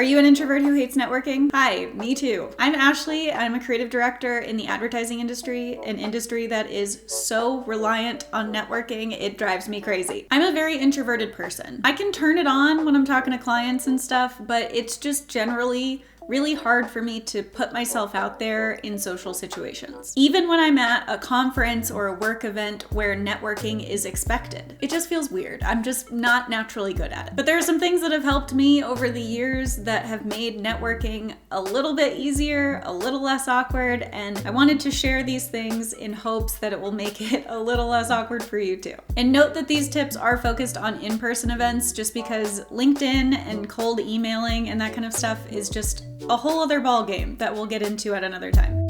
Are you an introvert who hates networking? Hi, me too. I'm Ashley. I'm a creative director in the advertising industry, an industry that is so reliant on networking, it drives me crazy. I'm a very introverted person. I can turn it on when I'm talking to clients and stuff, but it's just generally really hard for me to put myself out there in social situations. Even when I'm at a conference or a work event where networking is expected, it just feels weird. I'm just not naturally good at it. But there are some things that have helped me over the years that have made networking a little bit easier, a little less awkward, and I wanted to share these things in hopes that it will make it a little less awkward for you too. And note that these tips are focused on in-person events just because LinkedIn and cold emailing and that kind of stuff is just a whole other ball game that we'll get into at another time.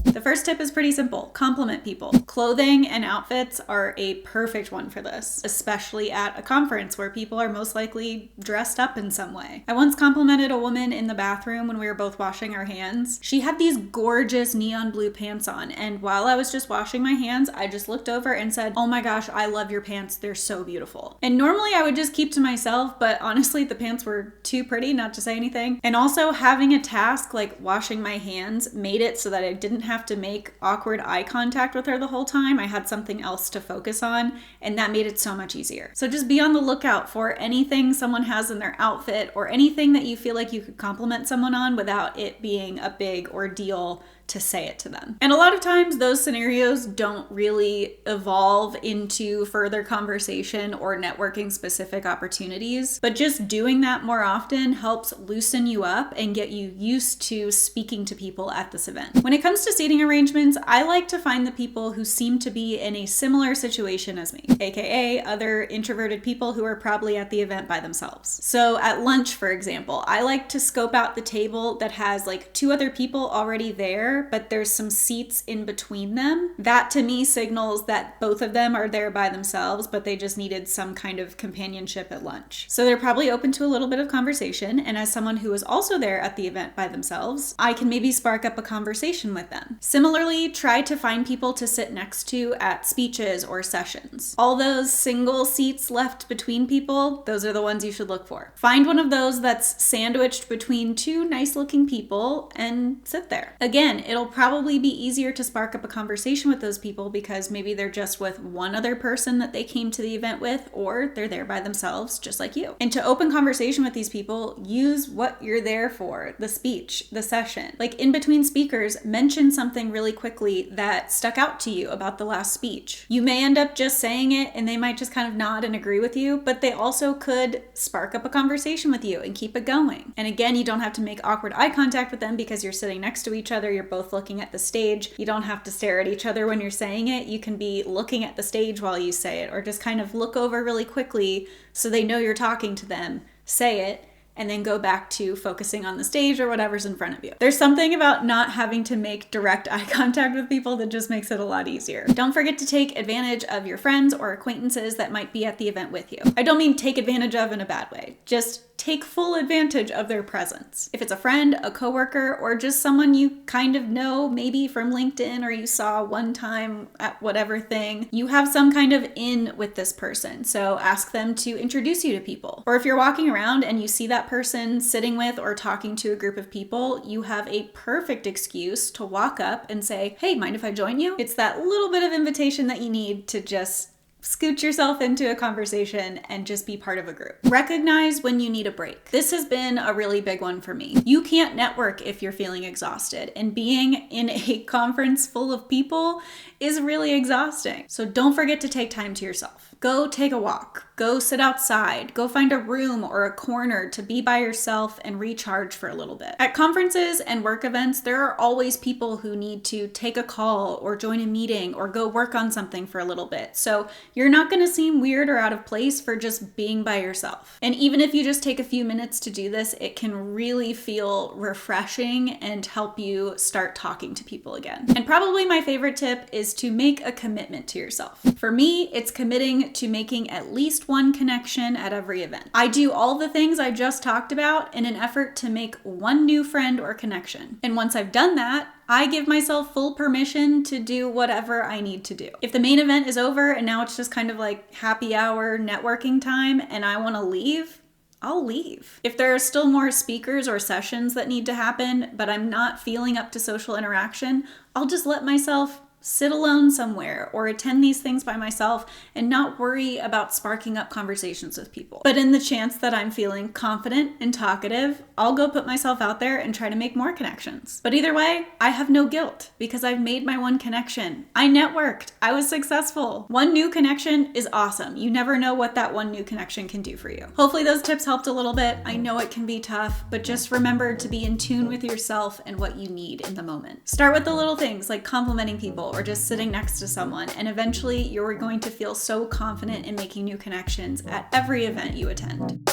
The first tip is pretty simple. Compliment people. Clothing and outfits are a perfect one for this, especially at a conference where people are most likely dressed up in some way. I once complimented a woman in the bathroom when we were both washing our hands. She had these gorgeous neon blue pants on, and while I was just washing my hands, I just looked over and said, "Oh my gosh, I love your pants. They're so beautiful." And normally I would just keep to myself, but honestly, the pants were too pretty not to say anything. And also having a task like washing my hands made it so that I didn't have to make awkward eye contact with her the whole time. I had something else to focus on, and that made it so much easier. So just be on the lookout for anything someone has in their outfit or anything that you feel like you could compliment someone on without it being a big ordeal to say it to them. And a lot of times those scenarios don't really evolve into further conversation or networking specific opportunities, but just doing that more often helps loosen you up and get you used to speaking to people at this event. When it comes to seating arrangements, I like to find the people who seem to be in a similar situation as me, aka other introverted people who are probably at the event by themselves. So at lunch, for example, I like to scope out the table that has like 2 other people already there, but there's some seats in between them. That to me signals that both of them are there by themselves, but they just needed some kind of companionship at lunch. So they're probably open to a little bit of conversation, and as someone who is also there at the event by themselves, I can maybe spark up a conversation with them. Similarly, try to find people to sit next to at speeches or sessions. All those single seats left between people, those are the ones you should look for. Find one of those that's sandwiched between 2 nice looking people and sit there. Again, it'll probably be easier to spark up a conversation with those people because maybe they're just with one other person that they came to the event with, or they're there by themselves just like you. And to open conversation with these people, use what you're there for, the speech, the session. Like in between speakers, mention something really quickly that stuck out to you about the last speech. You may end up just saying it and they might just kind of nod and agree with you, but they also could spark up a conversation with you and keep it going. And again, you don't have to make awkward eye contact with them because you're sitting next to each other, you're both looking at the stage. You don't have to stare at each other when you're saying it. You can be looking at the stage while you say it, or just kind of look over really quickly so they know you're talking to them, say it, and then go back to focusing on the stage or whatever's in front of you. There's something about not having to make direct eye contact with people that just makes it a lot easier. Don't forget to take advantage of your friends or acquaintances that might be at the event with you. I don't mean take advantage of in a bad way, just take full advantage of their presence. If it's a friend, a coworker, or just someone you kind of know, maybe from LinkedIn or you saw one time at whatever thing, you have some kind of in with this person. So ask them to introduce you to people. Or if you're walking around and you see that person sitting with or talking to a group of people, you have a perfect excuse to walk up and say, "Hey, mind if I join you?" It's that little bit of invitation that you need to just scoot yourself into a conversation and just be part of a group. Recognize when you need a break. This has been a really big one for me. You can't network if you're feeling exhausted, and being in a conference full of people is really exhausting. So don't forget to take time to yourself. Go take a walk. Go sit outside. Go find a room or a corner to be by yourself and recharge for a little bit. At conferences and work events, there are always people who need to take a call or join a meeting or go work on something for a little bit. So you're not going to seem weird or out of place for just being by yourself. And even if you just take a few minutes to do this, it can really feel refreshing and help you start talking to people again. And probably my favorite tip is to make a commitment to yourself. For me, it's committing committing to making at least one connection at every event. I do all the things I just talked about in an effort to make one new friend or connection. And once I've done that, I give myself full permission to do whatever I need to do. If the main event is over and now it's just kind of like happy hour networking time and I want to leave, I'll leave. If there are still more speakers or sessions that need to happen, but I'm not feeling up to social interaction, I'll just let myself sit alone somewhere or attend these things by myself and not worry about sparking up conversations with people. But in the chance that I'm feeling confident and talkative, I'll go put myself out there and try to make more connections. But either way, I have no guilt because I've made my one connection. I networked. I was successful. One new connection is awesome. You never know what that one new connection can do for you. Hopefully those tips helped a little bit. I know it can be tough, but just remember to be in tune with yourself and what you need in the moment. Start with the little things like complimenting people or just sitting next to someone, and eventually you're going to feel so confident in making new connections at every event you attend.